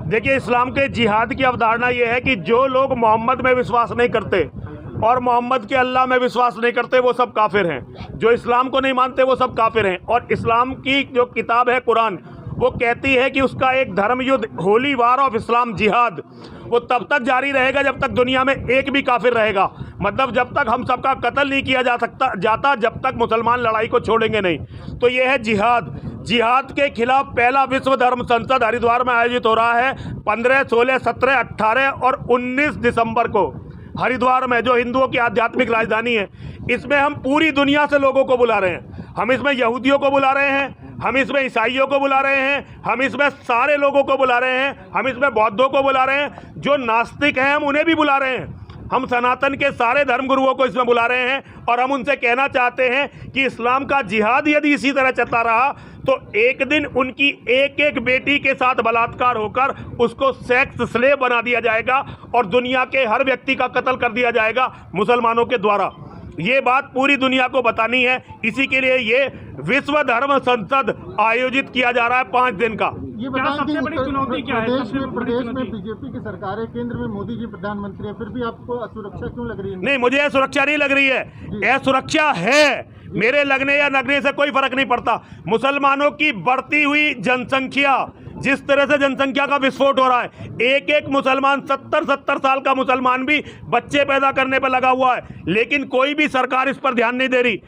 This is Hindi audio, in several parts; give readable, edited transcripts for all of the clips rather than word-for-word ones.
देखिए, इस्लाम के जिहाद की अवधारणा ये है कि जो लोग मोहम्मद में विश्वास नहीं करते और मोहम्मद के अल्लाह में विश्वास नहीं करते वो सब काफिर हैं। जो इस्लाम को नहीं मानते वो सब काफिर हैं। और इस्लाम की जो किताब है कुरान, वो कहती है कि उसका एक धर्म युद्ध, होली वार ऑफ इस्लाम, जिहाद, वो तब तक जारी रहेगा जब तक दुनिया में एक भी काफिर रहेगा। मतलब जब तक हम सबका कत्ल नहीं किया जाता जब तक मुसलमान लड़ाई को छोड़ेंगे नहीं। तो ये है जिहाद। जिहाद के खिलाफ पहला विश्व धर्म संसद हरिद्वार में आयोजित हो रहा है 15, 16, 17, 18 और 19 दिसंबर को हरिद्वार में, जो हिंदुओं की आध्यात्मिक राजधानी है। इसमें हम पूरी दुनिया से लोगों को बुला रहे हैं। हम इसमें यहूदियों को बुला रहे हैं, हम इसमें ईसाइयों को बुला रहे हैं, हम इसमें सारे लोगों को बुला रहे हैं, हम इसमें बौद्धों को बुला रहे हैं, जो नास्तिक हैं हम उन्हें भी बुला रहे हैं। हम सनातन के सारे धर्मगुरुओं को इसमें बुला रहे हैं और हम उनसे कहना चाहते हैं कि इस्लाम का जिहाद यदि इसी तरह चलता रहा तो एक दिन उनकी एक एक बेटी के साथ बलात्कार होकर उसको सेक्स स्लेव बना दिया जाएगा और दुनिया के हर व्यक्ति का कत्ल कर दिया जाएगा मुसलमानों के द्वारा। ये बात पूरी दुनिया को बतानी है। इसी के लिए ये विश्व धर्म संसद आयोजित किया जा रहा है 5 दिन का। ये बताएं सबसे बड़ी चुनौती क्या है? प्रदेश में बीजेपी की सरकार है, केंद्र में मोदी जी प्रधानमंत्री है, फिर भी आपको असुरक्षा क्यों लग रही है? नहीं, मुझे असुरक्षा नहीं लग रही है। असुरक्षा है, मेरे लगने या लगने से कोई फर्क नहीं पड़ता। मुसलमानों की बढ़ती हुई जनसंख्या, जिस तरह से जनसंख्या का विस्फोट हो रहा है, एक एक मुसलमान 70 साल का मुसलमान भी बच्चे पैदा करने पर लगा हुआ है, लेकिन कोई भी सरकार इस पर ध्यान नहीं दे रही।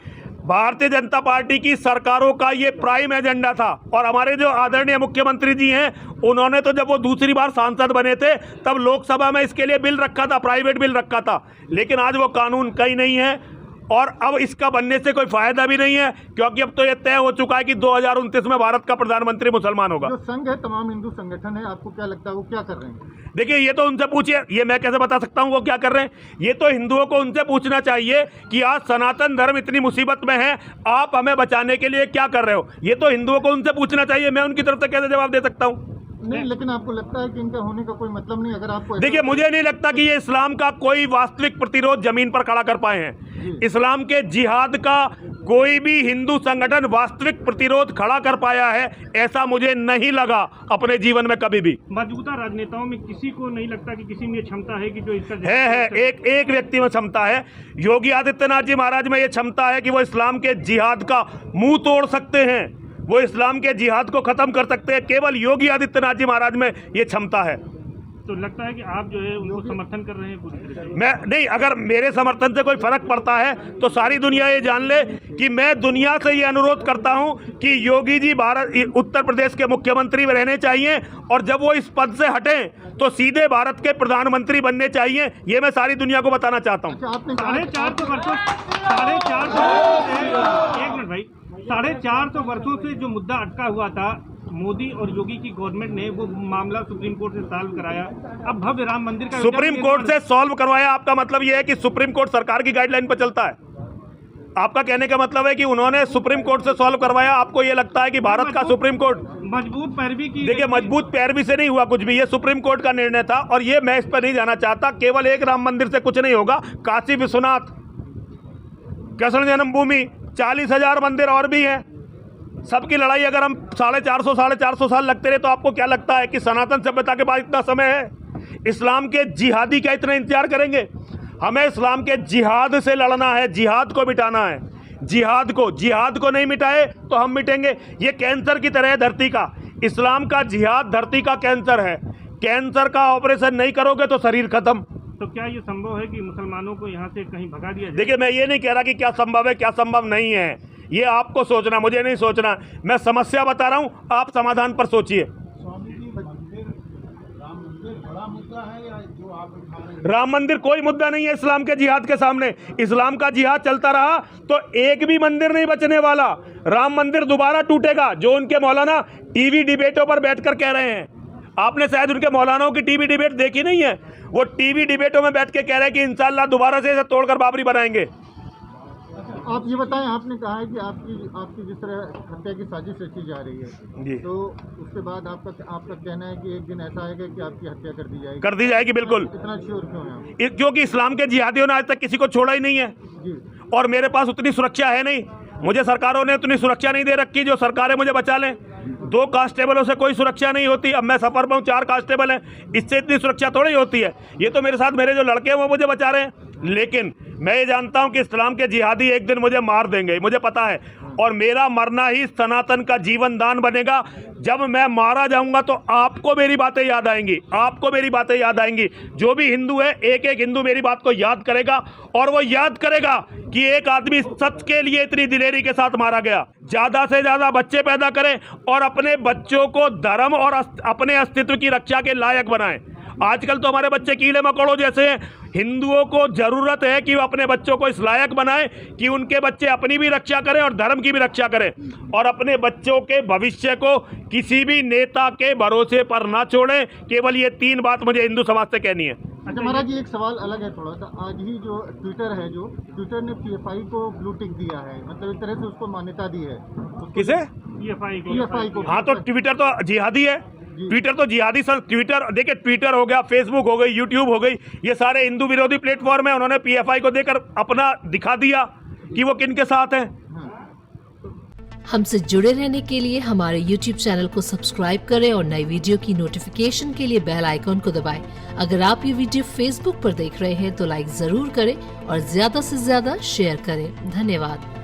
भारतीय जनता पार्टी की सरकारों का ये प्राइम एजेंडा था। और हमारे जो आदरणीय मुख्यमंत्री जी हैं, उन्होंने तो जब वो दूसरी बार सांसद बने थे तब लोकसभा में इसके लिए बिल रखा था, प्राइवेट बिल रखा था, लेकिन आज वो कानून कहीं नहीं है और अब इसका बनने से कोई फायदा भी नहीं है, क्योंकि अब तो ये तय हो चुका है कि 2029 में भारत का प्रधानमंत्री मुसलमान होगा। जो संघ है, तमाम हिंदू संगठन है, आपको क्या लगता है वो क्या कर रहे हैं? देखिए, ये तो उनसे पूछिए, ये मैं कैसे बता सकता हूँ वो क्या कर रहे हैं। ये तो हिंदुओं को उनसे पूछना चाहिए कि आज सनातन धर्म इतनी मुसीबत में है, आप हमें बचाने के लिए क्या कर रहे हो। ये तो हिंदुओं को उनसे पूछना चाहिए, मैं उनकी तरफ से कैसे जवाब दे सकता हूँ? नहीं, लेकिन आपको लगता है कि इनका होने का कोई मतलब नहीं? अगर आपको देखिए, मुझे नहीं लगता कि ये इस्लाम का कोई वास्तविक प्रतिरोध जमीन पर खड़ा कर पाए हैं। इस्लाम के जिहाद का कोई भी हिंदू संगठन वास्तविक प्रतिरोध खड़ा कर पाया है, ऐसा मुझे नहीं लगा अपने जीवन में कभी भी। मौजूदा राजनेताओं में किसी को नहीं लगता कि किसी में क्षमता है कि जो इसका है एक व्यक्ति में क्षमता है। योगी आदित्यनाथ जी महाराज में ये क्षमता है कि वो इस्लाम के जिहाद का मुंह तोड़ सकते हैं, वो इस्लाम के जिहाद को खत्म कर सकते हैं। केवल योगी आदित्यनाथ जी महाराज में ये क्षमता है। तो लगता है कि आप जो है उनको समर्थन कर रहे हैं पूरी तरह से? मैं नहीं, अगर मेरे समर्थन से कोई फर्क पड़ता है तो सारी दुनिया ये जान ले कि मैं दुनिया से ये अनुरोध करता हूं कि योगी जी उत्तर प्रदेश के मुख्यमंत्री रहने चाहिए और जब वो इस पद से हटें तो सीधे भारत के प्रधानमंत्री बनने चाहिए। ये मैं सारी दुनिया को बताना चाहता हूँ। 450 वर्षों से जो मुद्दा अटका हुआ था, मोदी और योगी की गवर्नमेंट ने वो मामला सुप्रीम कोर्ट से सॉल्व कराया। अब भव्य राम मंदिर का सुप्रीम कोर्ट से सॉल्व करवाया, आपका मतलब ये है कि सुप्रीम कोर्ट सरकार की गाइडलाइन पर चलता है? आपका कहने का मतलब है कि उन्होंने सुप्रीम कोर्ट से सॉल्व करवाया। आपको ये लगता है कि भारत का सुप्रीम कोर्ट मजबूत पैरवी की? देखिए, मजबूत पैरवी से नहीं हुआ कुछ भी, ये सुप्रीम कोर्ट का निर्णय था और ये मैं इस पर नहीं जाना चाहता। केवल एक राम मंदिर से कुछ नहीं होगा। काशी विश्वनाथ, कृष्ण जन्मभूमि, 40,000 मंदिर और भी हैं। सबकी लड़ाई अगर हम 450 साल लगते रहे तो आपको क्या लगता है कि सनातन सभ्यता के पास इतना समय है? इस्लाम के जिहादी क्या इतना इंतजार करेंगे? हमें इस्लाम के जिहाद से लड़ना है, जिहाद को मिटाना है। जिहाद को नहीं मिटाए तो हम मिटेंगे। ये कैंसर की तरह है धरती का। इस्लाम का जिहाद धरती का कैंसर है। कैंसर का ऑपरेशन नहीं करोगे तो शरीर खत्म। तो क्या ये संभव है कि मुसलमानों को यहाँ से कहीं भगा दिया जाए? देखिए, मैं ये नहीं कह रहा कि क्या संभव है क्या संभव नहीं है, ये आपको सोचना, मुझे नहीं सोचना। मैं समस्या बता रहा हूँ, आप समाधान पर सोचिए। राम मंदिर कोई मुद्दा नहीं है इस्लाम के जिहाद के सामने। इस्लाम का जिहाद चलता रहा तो एक भी मंदिर नहीं बचने वाला। राम मंदिर दोबारा टूटेगा, जो उनके मौलाना टीवी डिबेटों पर बैठकर कह रहे हैं। आपने शायद उनके मौलानाओं की टीवी डिबेट देखी नहीं है। वो टीवी डिबेटों में बैठ के कह रहे हैं कि इंशाल्लाह दोबारा से इसे तोड़कर बाबरी बनाएंगे। आप ये बताएं, आपने कहा है कि आपकी जिस तरह हत्या की साजिश रची जा रही है जी, तो उसके बाद आपका कहना है कि एक दिन ऐसा आएगा कि आपकी हत्या कर दी जाएगी? बिल्कुल। इतना श्योर क्यों है? क्योंकि इस्लाम के जिहादियों ने आज तक किसी को छोड़ा ही नहीं है जी। और मेरे पास उतनी सुरक्षा है नहीं। मुझे सरकारों ने उतनी सुरक्षा नहीं दे रखी जो सरकारें मुझे बचा लें। 2 कांस्टेबलों से कोई सुरक्षा नहीं होती। अब मैं सफर में हूँ, 4 कांस्टेबल हैं, इससे इतनी सुरक्षा थोड़ी होती है। ये तो मेरे साथ मेरे जो लड़के हैं वो मुझे बचा रहे हैं। लेकिन मैं ये जानता हूँ कि इस्लाम के जिहादी एक दिन मुझे मार देंगे, मुझे पता है। और मेरा मरना ही सनातन का जीवन दान बनेगा। जब मैं मारा जाऊंगा तो आपको मेरी बातें याद आएंगी, आपको मेरी बातें याद आएंगी। जो भी हिंदू है, एक एक हिंदू मेरी बात को याद करेगा, और वो याद करेगा कि एक आदमी सच के लिए इतनी दिलेरी के साथ मारा गया। ज़्यादा से ज़्यादा बच्चे पैदा करें और अपने बच्चों को धर्म और अपने अस्तित्व की रक्षा के लायक बनाएं। आजकल तो हमारे बच्चे कीड़े मकोड़ों जैसे हैं। हिंदुओं को जरूरत है कि वो अपने बच्चों को इस लायक बनाएं कि उनके बच्चे अपनी भी रक्षा करें और धर्म की भी रक्षा करें, और अपने बच्चों के भविष्य को किसी भी नेता के भरोसे पर ना छोड़ें। केवल ये 3 बात मुझे हिंदू समाज से कहनी है। अच्छा महाराज जी, एक सवाल अलग है थोड़ा सा। आज ही जो ट्विटर ने पीएफआई को ब्लू टिक दिया है, मतलब एक तरह से उसको मान्यता दी है। किसे? पीएफआई को। हाँ, तो ट्विटर तो जिहादी है। ट्विटर तो जिहादी ट्विटर, देखिए ट्विटर हो गया, फेसबुक हो गई, यूट्यूब हो गई, ये सारे हिंदू विरोधी प्लेटफॉर्म है। उन्होंने पीएफआई को देकर अपना दिखा दिया कि वो किन के साथ है। हमसे जुड़े रहने के लिए हमारे YouTube चैनल को सब्सक्राइब करें और नई वीडियो की नोटिफिकेशन के लिए बेल आइकॉन को दबाएं। अगर आप ये वीडियो Facebook पर देख रहे हैं तो लाइक जरूर करें और ज्यादा से ज्यादा शेयर करें। धन्यवाद।